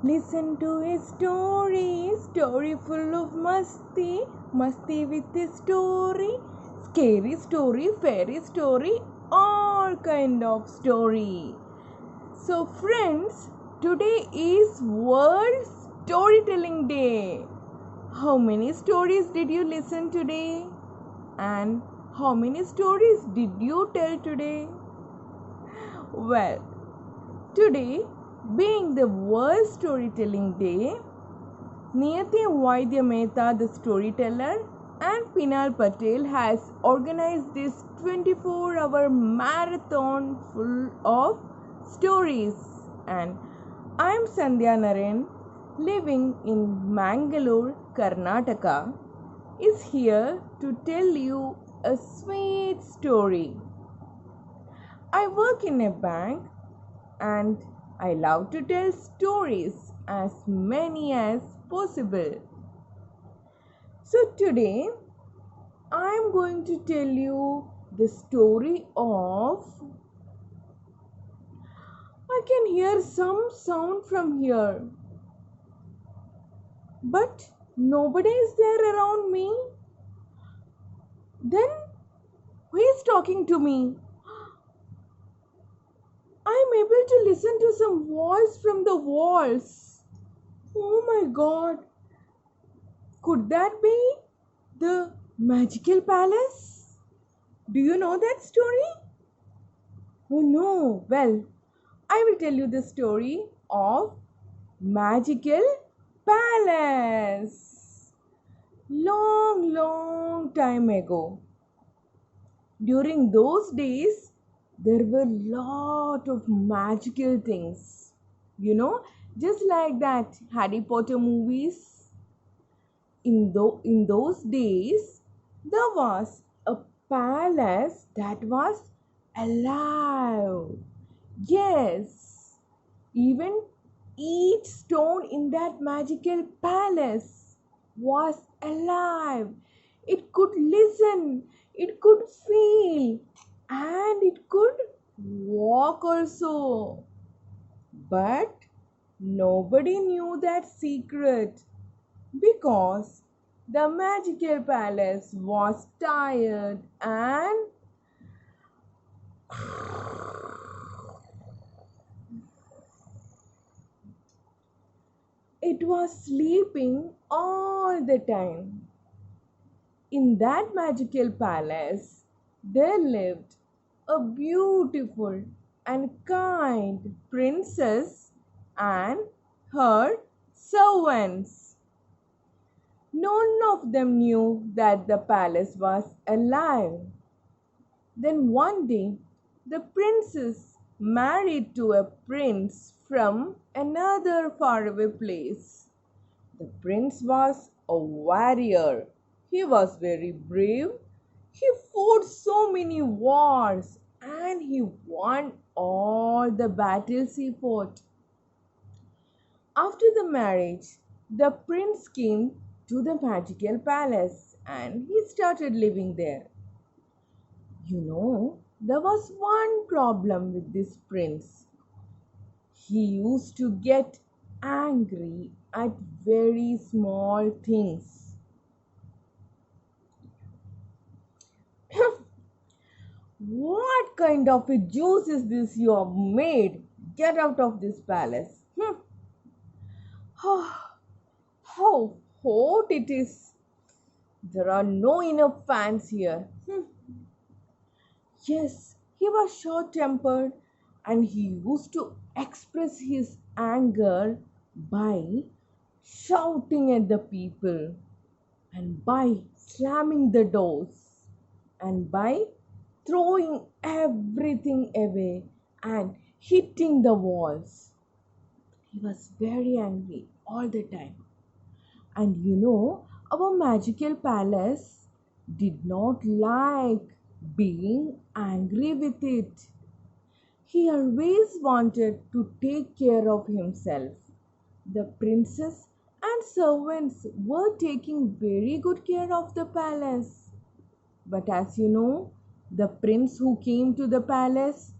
Listen to a story full of masti with a story, scary story, fairy story, all kind of story. So friends, today is World Storytelling Day. How many stories did you listen today? And how many stories did you tell today? Well, today, being the World Storytelling Day, Niyati Vaidya Mehta, the storyteller, and Pinal Patel has organized this 24-hour marathon full of stories. And I am Sandhya Naren, living in Mangalore, Karnataka, is here to tell you a sweet story. I work in a bank and I love to tell stories, as many as possible. So today I am going to tell you the story of, I can hear some sound from here, but nobody is there around me. Then who is talking to me? I am able to listen to some voice from the walls. Oh my god, could that be the magical palace? Do you know that story? Oh no. Well, I will tell you the story of Magical Palace. Long time ago. During those days, there were lot of magical things. Just like that Harry Potter movies. In those days, there was a palace that was alive. Yes, even each stone in that magical palace was alive. It could listen, it could feel, and it could walk also. But nobody knew that secret because the magical palace was tired and it was sleeping all the time. In that magical palace, there lived a beautiful and kind princess and her servants. None of them knew that the palace was alive. Then one day, the princess married to a prince from another faraway place. The prince was a warrior. He was very brave. He fought so many wars and he won all the battles he fought. After the marriage, the prince came to the magical palace and he started living there. There was one problem with this prince. He used to get angry at very small things. What kind of a juice is this you have made? Get out of this palace. How hot it is. There are no enough fans here. Yes, he was short tempered and he used to express his anger by shouting at the people and by slamming the doors and by throwing everything away and hitting the walls. He was very angry all the time. And our magical palace did not like being angry with it. He always wanted to take care of himself. The princess and servants were taking very good care of the palace. But as you know, the prince who came to the palace,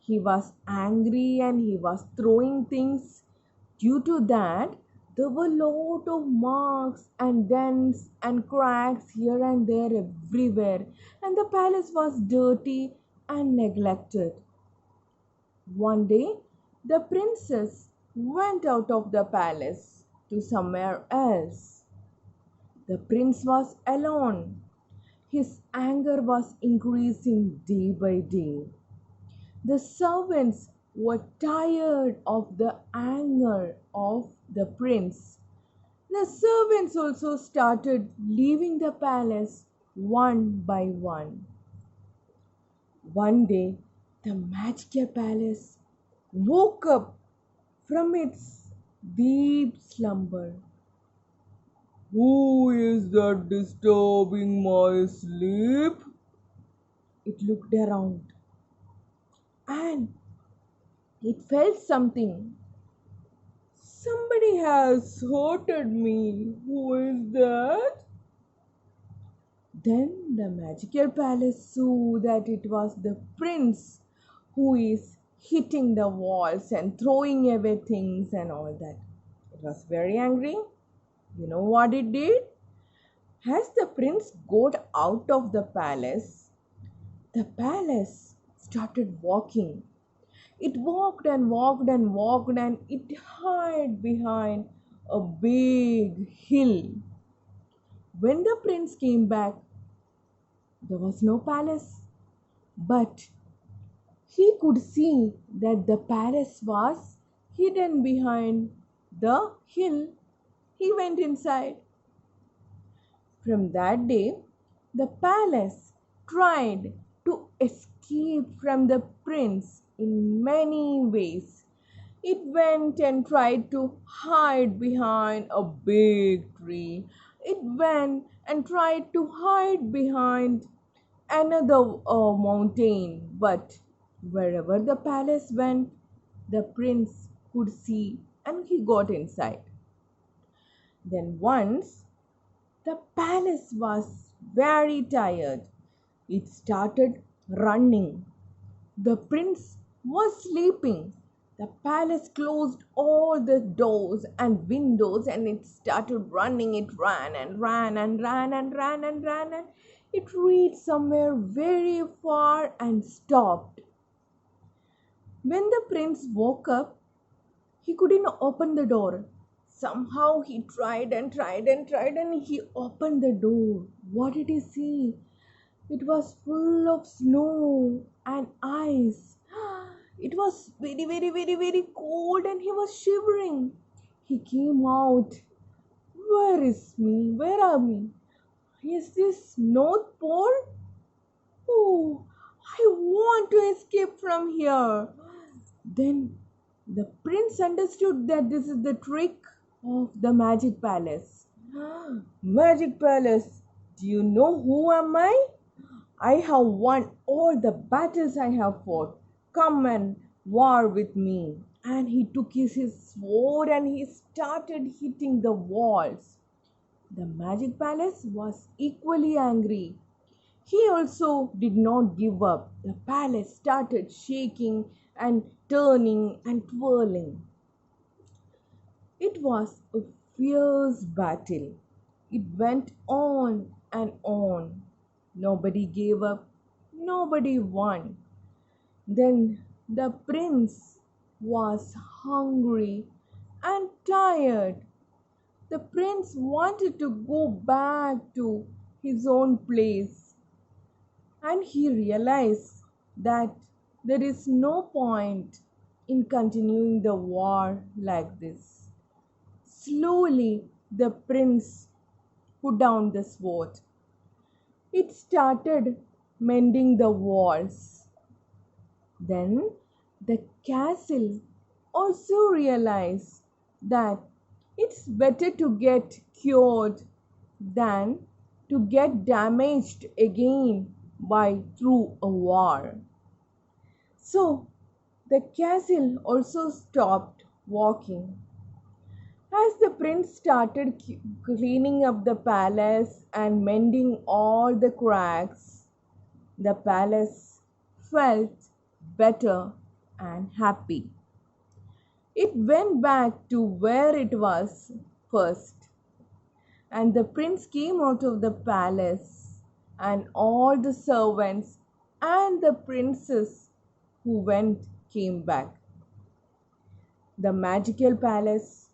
he was angry and he was throwing things Due to that, there were lot of marks and dents and cracks here and there everywhere, and the palace was dirty and neglected. One day, the princess went out of the palace to somewhere else. The prince was alone. His anger was increasing day by day. The servants were tired of the anger of the prince. The servants also started leaving the palace one by one. One day, the magical palace woke up from its deep slumber. Who is that disturbing my sleep? It looked around and it felt something. Somebody has hurted me. Who is that? Then the magical palace saw that it was the prince who is hitting the walls and throwing away things and all that. It was very angry. You know what it did? As the prince got out of the palace started walking. It walked and walked and walked and it hid behind a big hill. When the prince came back, there was no palace, but he could see that the palace was hidden behind the hill. He went inside. From that day, the palace tried to escape from the prince in many ways. It went and tried to hide behind a big tree. It went and tried to hide behind another mountain. But wherever the palace went, the prince could see and he got inside. Then once the palace was very tired. It started running. The prince was sleeping. The palace closed all the doors and windows and it started running. It ran and ran and ran and ran and ran and it reached somewhere very far and stopped. When the prince woke up, he couldn't open the door. Somehow he tried and tried and tried and he opened the door. What did he see? It was full of snow and ice. It was very, very, very, very cold and he was shivering. He came out. Where is me? Where are me? Is this North Pole? Oh, I want to escape from here. Then the prince understood that this is the trick of the magic palace. Magic palace, do you know who am I? I have won all the battles I have fought. Come and war with me. And he took his sword and he started hitting the walls. The magic palace was equally angry. He also did not give up. The palace started shaking and turning and twirling. It was a fierce battle. It went on and on. Nobody gave up. Nobody won. Then the prince was hungry and tired. The prince wanted to go back to his own place and he realized that there is no point in continuing the war like this. Slowly, the prince put down the sword. It started mending the walls. Then the castle also realized that it's better to get cured than to get damaged again by through a war. So the castle also stopped walking. As the prince started cleaning up the palace and mending all the cracks, the palace felt better and happy. It went back to where it was first. And the prince came out of the palace, and all the servants and the princess who went came back. The magical palace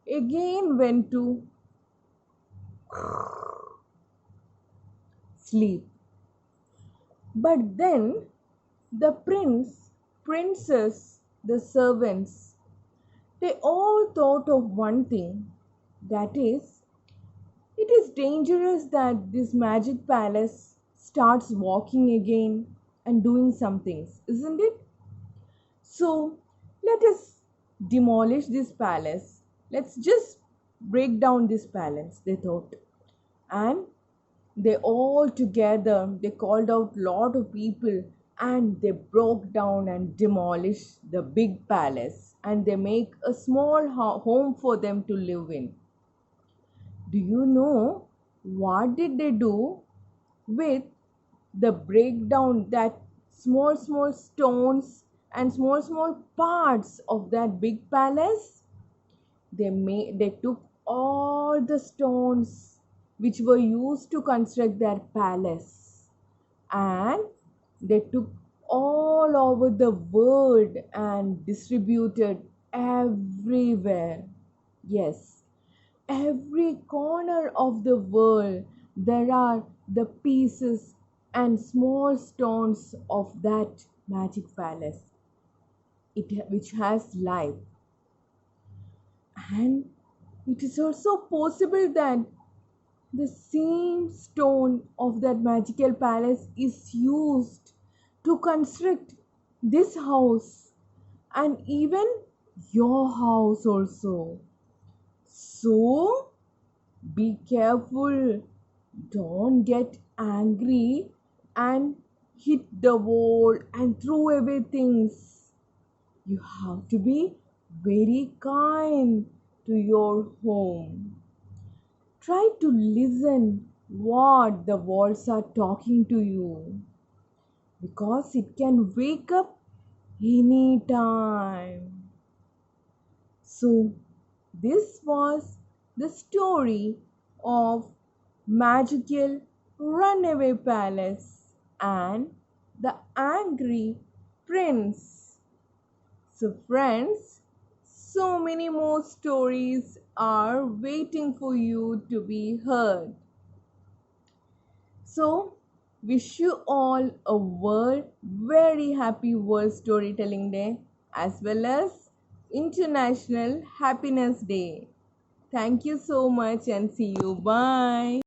again went to sleep. But then the prince, princess, the servants, they all thought of one thing, that is, it is dangerous that this magic palace starts walking again and doing some things, isn't it? So let us demolish this palace. Let's just break down this palace, they thought. And they all together, they called out lot of people and they broke down and demolished the big palace and they make a small home for them to live in. Do you know what did they do with the breakdown that small stones and small parts of that big palace? They took all the stones which were used to construct their palace and they took all over the world and distributed everywhere. Yes, every corner of the world there are the pieces and small stones of that magic palace, which has life. And it is also possible that the same stone of that magical palace is used to construct this house and even your house also. So be careful. Don't get angry and hit the wall and throw away things. You have to be very kind to your home. Try to listen what the walls are talking to you because it can wake up anytime. So this was the story of magical runaway palace and the angry prince. So friends, so many more stories are waiting for you to be heard. So wish you all a very happy World Storytelling Day as well as International Happiness Day. Thank you so much and see you. Bye.